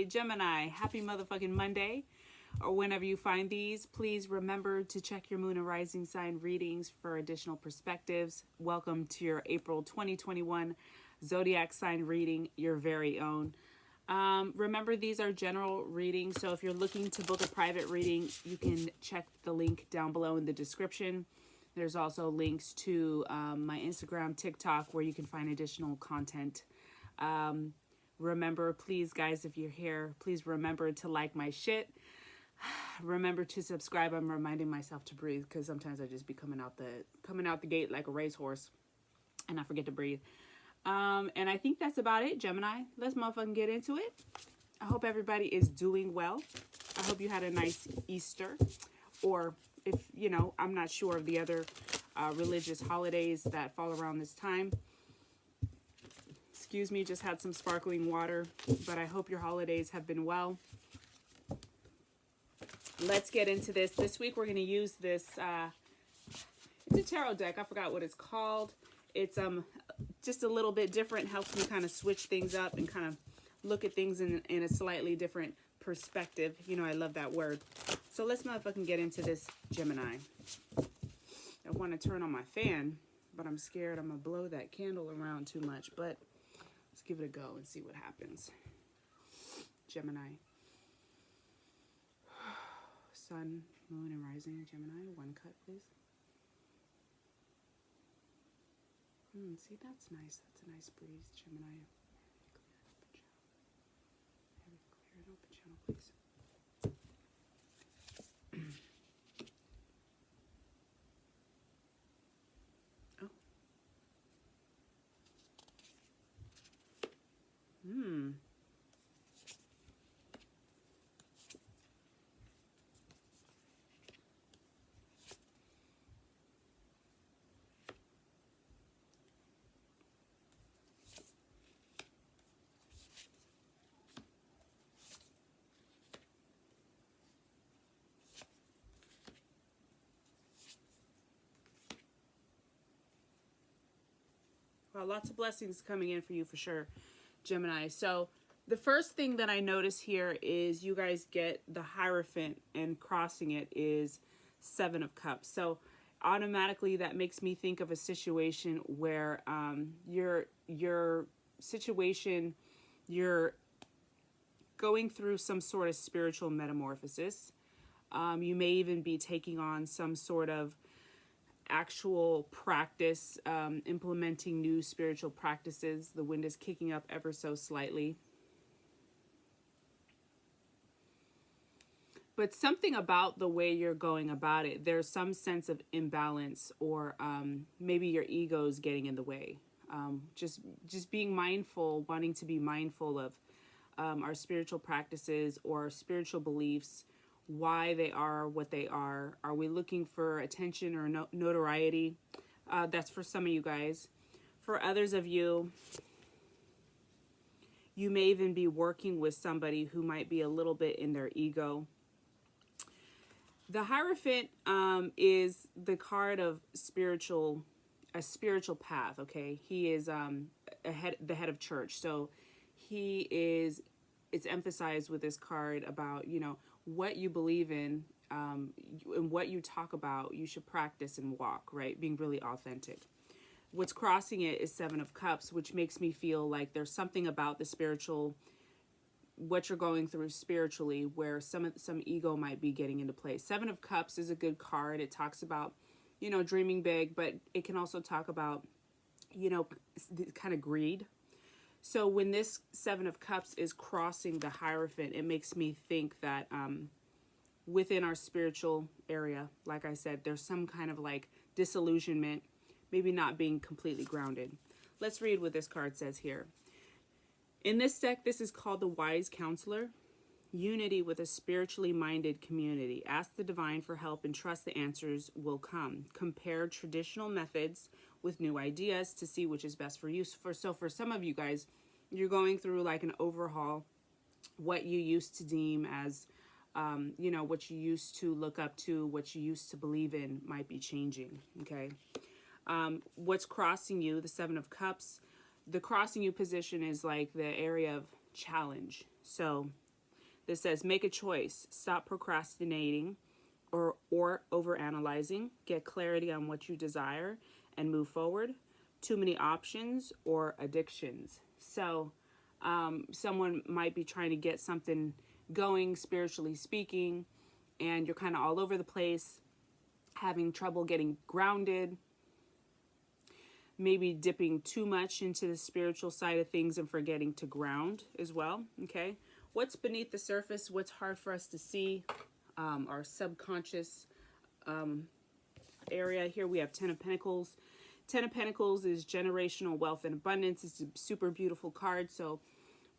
Hey, Gemini, happy motherfucking Monday. Or whenever you find these, please remember to check your moon and rising sign readings for additional perspectives. Welcome to your April 2021 zodiac sign reading, your very own. Remember, these are general readings, so if you're looking to book a private reading, you can check the link down below in the description. There's also links to my Instagram, TikTok, where you can find additional content. Remember, please, guys, if you're here, please remember to like my shit. Remember to subscribe. I'm reminding myself to breathe because sometimes I just be coming out the gate like a racehorse, and I forget to breathe. And I think that's about it, Gemini. Let's motherfucking get into it. I hope everybody is doing well. I hope you had a nice Easter, or if I'm not sure of the other religious holidays that fall around this time. Excuse me, just had some sparkling water, but I hope your holidays have been well. Let's get into this. This week we're going to use this, it's a tarot deck. I forgot what it's called. It's just a little bit different, helps me kind of switch things up and kind of look at things in a slightly different perspective. You know, I love that word. So let's motherfucking get into this, Gemini. I want to turn on my fan, but I'm scared I'm going to blow that candle around too much, but let's give it a go and see what happens. Gemini. Sun, moon, and rising. Gemini. One cut, please. See, that's nice. That's a nice breeze. Gemini. Clear an open channel, please. Well, lots of blessings coming in for you for sure, Gemini. So the first thing that I notice here is you guys get the Hierophant, and crossing it is Seven of Cups. So automatically that makes me think of a situation where your situation, you're going through some sort of spiritual metamorphosis. You may even be taking on some sort of actual practice, implementing new spiritual practices. The wind is kicking up ever so slightly. But something about the way you're going about it, there's some sense of imbalance, or maybe your ego is getting in the way. Just being mindful, wanting to be mindful of our spiritual practices or our spiritual beliefs, why they are what they are. Are we looking for attention or notoriety? That's for some of you guys. For others of you, you may even be working with somebody who might be a little bit in their ego. The Hierophant is the card of a spiritual path. Okay, he is the head of church. So he is. It's emphasized with this card about what you believe in, and what you talk about, you should practice and walk, right? Being really authentic. What's crossing it is Seven of Cups, which makes me feel like there's something about the spiritual, what you're going through spiritually, where some ego might be getting into play. Seven of Cups is a good card. It talks about, dreaming big, but it can also talk about, kind of greed. So when this Seven of Cups is crossing the Hierophant, it makes me think that within our spiritual area, like I said, there's some kind of like disillusionment, maybe not being completely grounded. Let's read what this card says here. In this deck, this is called the Wise Counselor. Unity with a spiritually minded community. Ask the divine for help and trust the answers will come. Compare traditional methods with new ideas to see which is best for you. So for some of you guys, you're going through like an overhaul. What you used to deem as, what you used to look up to, what you used to believe in might be changing, okay? What's crossing you, the Seven of Cups, the crossing you position is like the area of challenge. So This says, make a choice. Stop procrastinating or overanalyzing. Get clarity on what you desire and move forward. Too many options or addictions. So someone might be trying to get something going, spiritually speaking, and you're kind of all over the place, having trouble getting grounded, maybe dipping too much into the spiritual side of things and forgetting to ground as well. Okay, what's beneath the surface? What's hard for us to see? Our subconscious area. Here we have Ten of Pentacles. Ten of Pentacles is generational wealth and abundance. It's a super beautiful card. So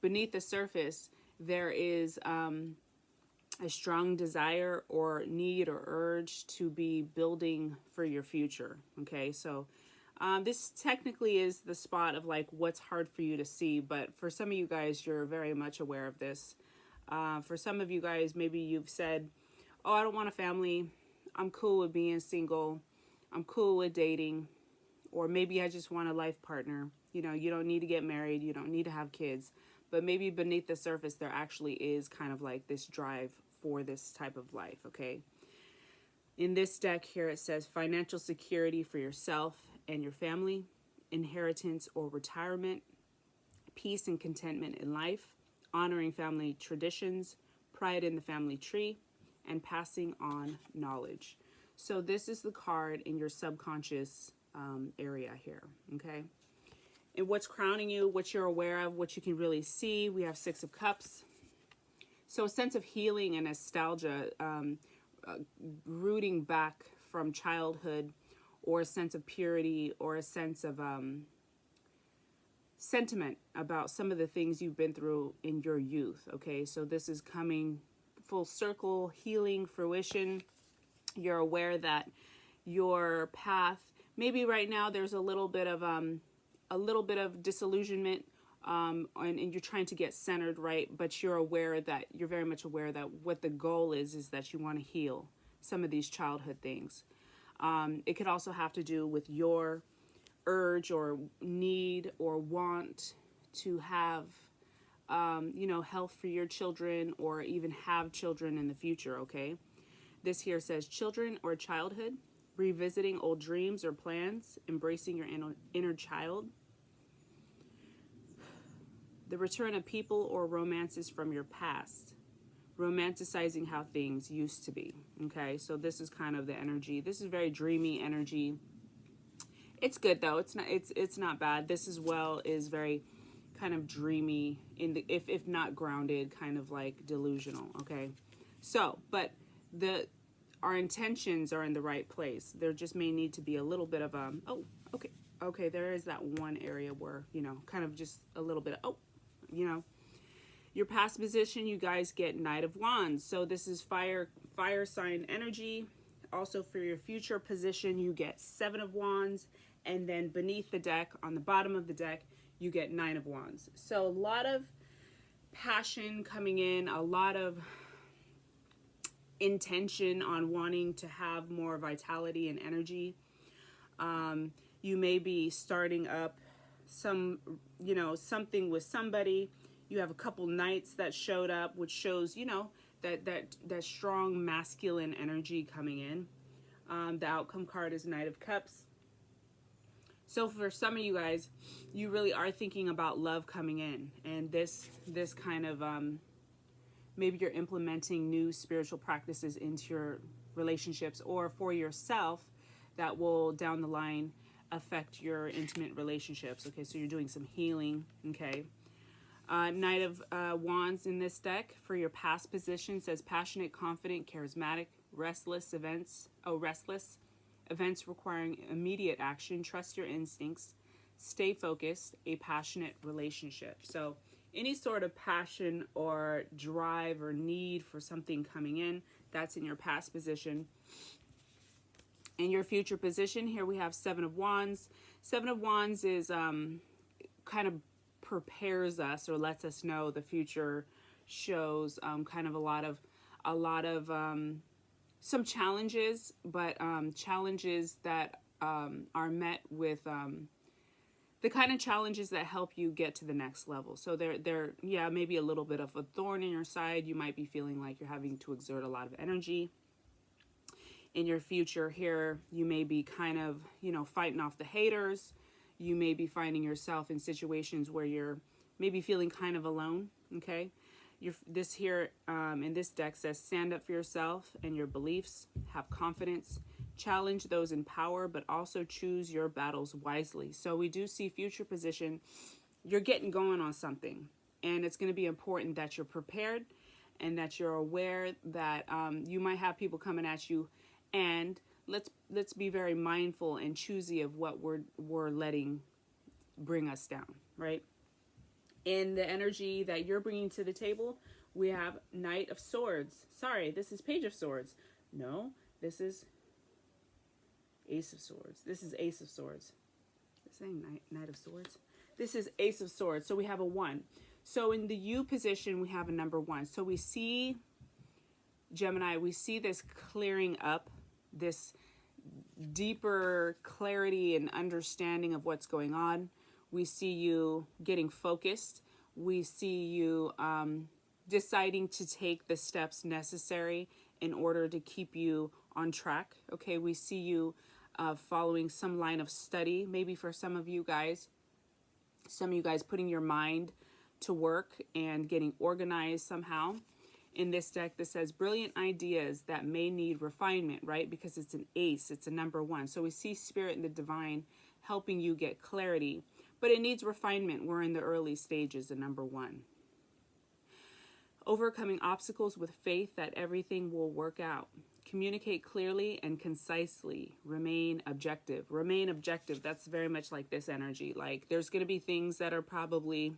beneath the surface, there is a strong desire or need or urge to be building for your future. Okay, so this technically is the spot of like what's hard for you to see, but for some of you guys, you're very much aware of this. For some of you guys, maybe you've said, oh, I don't want a family. I'm cool with being single. I'm cool with dating. Or maybe I just want a life partner. You know, you don't need to get married. You don't need to have kids. But maybe beneath the surface, there actually is kind of like this drive for this type of life, okay? In this deck here, it says financial security for yourself and your family, inheritance or retirement, peace and contentment in life, honoring family traditions, pride in the family tree, and passing on knowledge. So this is the card in your subconscious area here, okay? And what's crowning you, what you're aware of, what you can really see. We have Six of Cups. So a sense of healing and nostalgia, rooting back from childhood, or a sense of purity, or a sense of sentiment about some of the things you've been through in your youth, okay? So this is coming full circle, healing, fruition. You're aware that your path, maybe right now there's a little bit of disillusionment, and you're trying to get centered, right? But you're very much aware that what the goal is that you want to heal some of these childhood things. It could also have to do with your urge or need or want to have, health for your children, or even have children in the future, okay? This here says children or childhood, revisiting old dreams or plans, embracing your inner child, the return of people or romances from your past, romanticizing how things used to be. Okay, so this is kind of the energy. This is very dreamy energy. It's good though. It's not bad. This as well is very kind of dreamy, in the if not grounded, kind of like delusional. Okay, so but our intentions are in the right place. There just may need to be a little bit of okay, there is that one area where, kind of just a little bit of, your past position, you guys get Knight of Wands. So this is fire sign energy. Also for your future position, you get Seven of Wands. And then beneath the deck, on the bottom of the deck, you get Nine of Wands. So a lot of passion coming in, a lot of intention on wanting to have more vitality and energy. You may be starting up something with somebody. You have a couple knights that showed up, which shows, that strong masculine energy coming in. The outcome card is Knight of Cups. So for some of you guys, you really are thinking about love coming in, and this kind of maybe you're implementing new spiritual practices into your relationships, or for yourself, that will down the line affect your intimate relationships. Okay, so you're doing some healing. Okay, Knight of Wands in this deck for your past position says passionate, confident, charismatic, restless events requiring immediate action, trust your instincts, stay focused, a passionate relationship. So any sort of passion or drive or need for something coming in, that's in your past position. In your future position, here we have Seven of Wands. Seven of Wands is kind of prepares us or lets us know the future, shows kind of a lot of some challenges, but challenges that are met with the kind of challenges that help you get to the next level. So they're yeah, maybe a little bit of a thorn in your side. You might be feeling like you're having to exert a lot of energy. In your future here, you may be kind of, fighting off the haters. You may be finding yourself in situations where you're maybe feeling kind of alone, okay? This here in this deck says, stand up for yourself and your beliefs, have confidence, challenge those in power, but also choose your battles wisely. So we do see future position. You're getting going on something, and it's going to be important that you're prepared and that you're aware that you might have people coming at you, and let's be very mindful and choosy of what we're letting bring us down, right? In the energy that you're bringing to the table, we have Knight of Swords. Sorry, this is Page of Swords. No, this is Ace of Swords. This is Ace of Swords. This ain't Knight of Swords. This is Ace of Swords. So we have a 1. So in the U position, we have a number 1. So we see, Gemini, we see this clearing up, this deeper clarity and understanding of what's going on. We see you getting focused. We see you deciding to take the steps necessary in order to keep you on track. Okay, we see you following some line of study. Maybe for some of you guys putting your mind to work and getting organized somehow. In this deck, this says brilliant ideas that may need refinement, right? Because it's an ace, it's a number 1. So we see spirit and the divine helping you get clarity, but it needs refinement. We're in the early stages of number 1. Overcoming obstacles with faith that everything will work out. Communicate clearly and concisely. Remain objective. Remain objective. That's very much like this energy. Like, there's going to be things that are probably,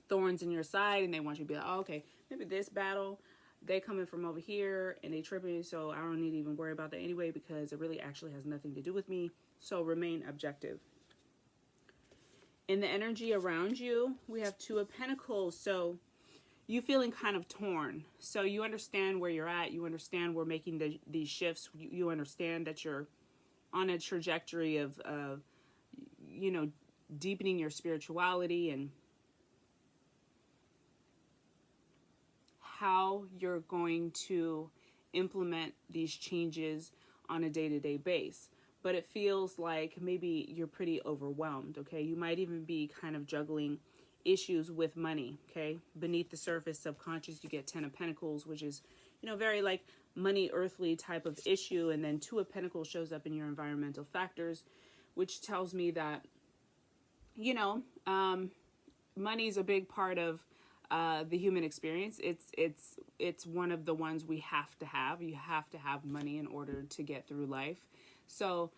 thorns in your side, and they want you to be like, oh, okay, maybe this battle, they coming from over here and they tripping, so I don't need to even worry about that anyway, because it really actually has nothing to do with me. So remain objective. In the energy around you, we have 2 of Pentacles. So you feeling kind of torn. So you understand where you're at. You understand we're making these shifts. You understand that you're on a trajectory of deepening your spirituality and how you're going to implement these changes on a day-to-day basis. But it feels like maybe you're pretty overwhelmed, okay? You might even be kind of juggling issues with money, okay? Beneath the surface, subconscious, you get 10 of Pentacles, which is, very like money, earthly type of issue. And then 2 of Pentacles shows up in your environmental factors, which tells me that, money is a big part of the human experience. It's one of the ones we have to have. You have to have money in order to get through life. So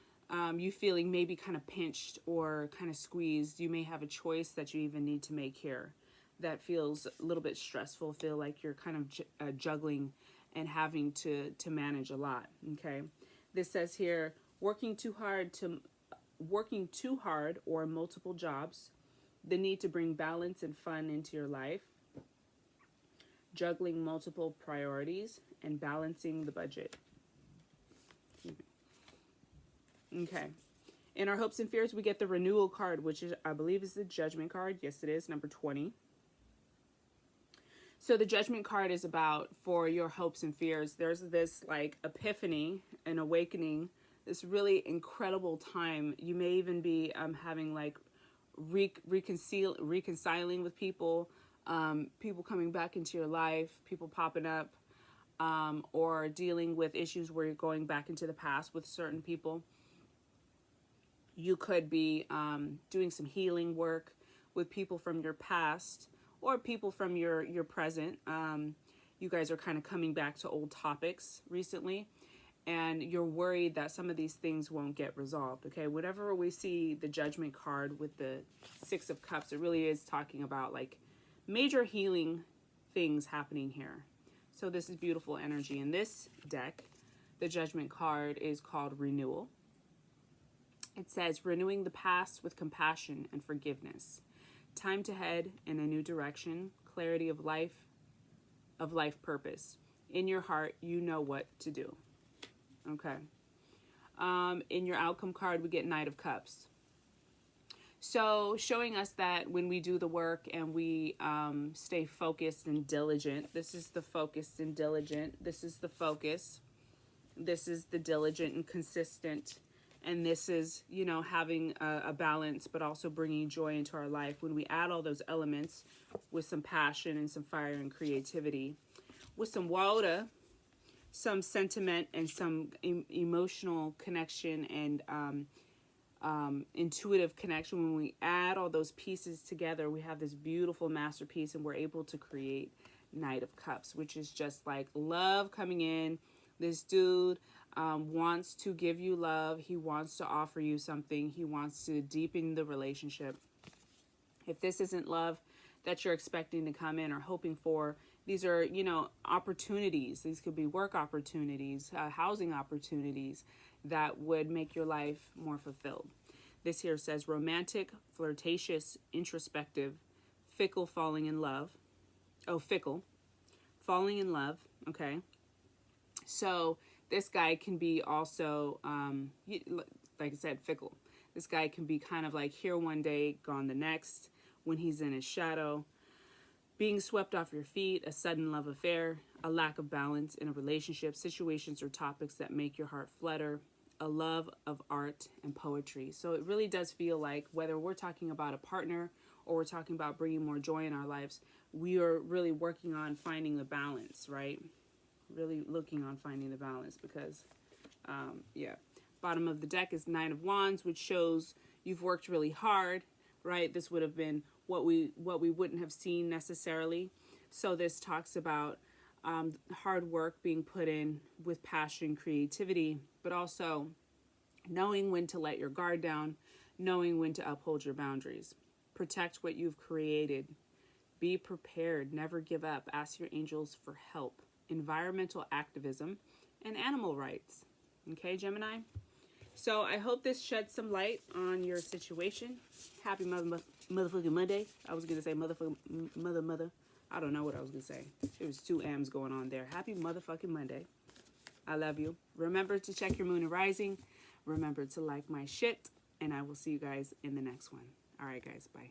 you feeling maybe kind of pinched or kind of squeezed. You may have a choice that you even need to make here that feels a little bit stressful. Feel like you're kind of juggling and having to manage a lot. Okay, this says here, working too hard or multiple jobs, the need to bring balance and fun into your life, juggling multiple priorities, and balancing the budget. Okay. In our hopes and fears, we get the renewal card, which is, I believe, is the judgment card. Yes, it is, number 20. So the judgment card is about for your hopes and fears. There's this like epiphany and awakening, this really incredible time. You may even be having like reconciling with people, people coming back into your life, people popping up, or dealing with issues where you're going back into the past with certain people. You could be doing some healing work with people from your past or people from your present. You guys are kind of coming back to old topics recently, and you're worried that some of these things won't get resolved. Okay, whenever we see the judgment card with the 6 of Cups, it really is talking about like major healing things happening here. So this is beautiful energy. In this deck, the judgment card is called Renewal. It says, renewing the past with compassion and forgiveness. Time to head in a new direction. Clarity of life purpose. In your heart, you know what to do. Okay. In your outcome card, we get Knight of Cups. So showing us that when we do the work and we stay focused and diligent, this is the focused and diligent, this is the focus, this is the diligent and consistent, and this is, you know, having a balance, but also bringing joy into our life. When we add all those elements with some passion and some fire and creativity, with some water, some sentiment, and some emotional connection and intuitive connection, when we add all those pieces together, we have this beautiful masterpiece, and we're able to create Knight of Cups, which is just like love coming in. This dude wants to give you love. He wants to offer you something. He wants to deepen the relationship. If this isn't love that you're expecting to come in or hoping for, these are, you know, opportunities. These could be work opportunities, housing opportunities that would make your life more fulfilled. This here says romantic, flirtatious, introspective, fickle, falling in love. Oh, fickle, falling in love. Okay. So this guy can be also, like I said, fickle. This guy can be kind of like here one day, gone the next, when he's in his shadow, being swept off your feet, a sudden love affair, a lack of balance in a relationship, situations or topics that make your heart flutter, a love of art and poetry. So it really does feel like whether we're talking about a partner or we're talking about bringing more joy in our lives, we are really working on finding the balance, right? Really looking on finding the balance because, yeah. Bottom of the deck is Nine of Wands, which shows you've worked really hard, right? This would have been what we wouldn't have seen necessarily. So this talks about hard work being put in with passion, creativity, but also knowing when to let your guard down, knowing when to uphold your boundaries. Protect what you've created. Be prepared. Never give up. Ask your angels for help. Environmental activism and animal rights. Okay, Gemini? So I hope this sheds some light on your situation. Happy motherfucking Monday. I was going to say mother. I don't know what I was going to say. There was two M's going on there. Happy motherfucking Monday. I love you. Remember to check your moon and rising. Remember to like my shit. And I will see you guys in the next one. All right, guys. Bye.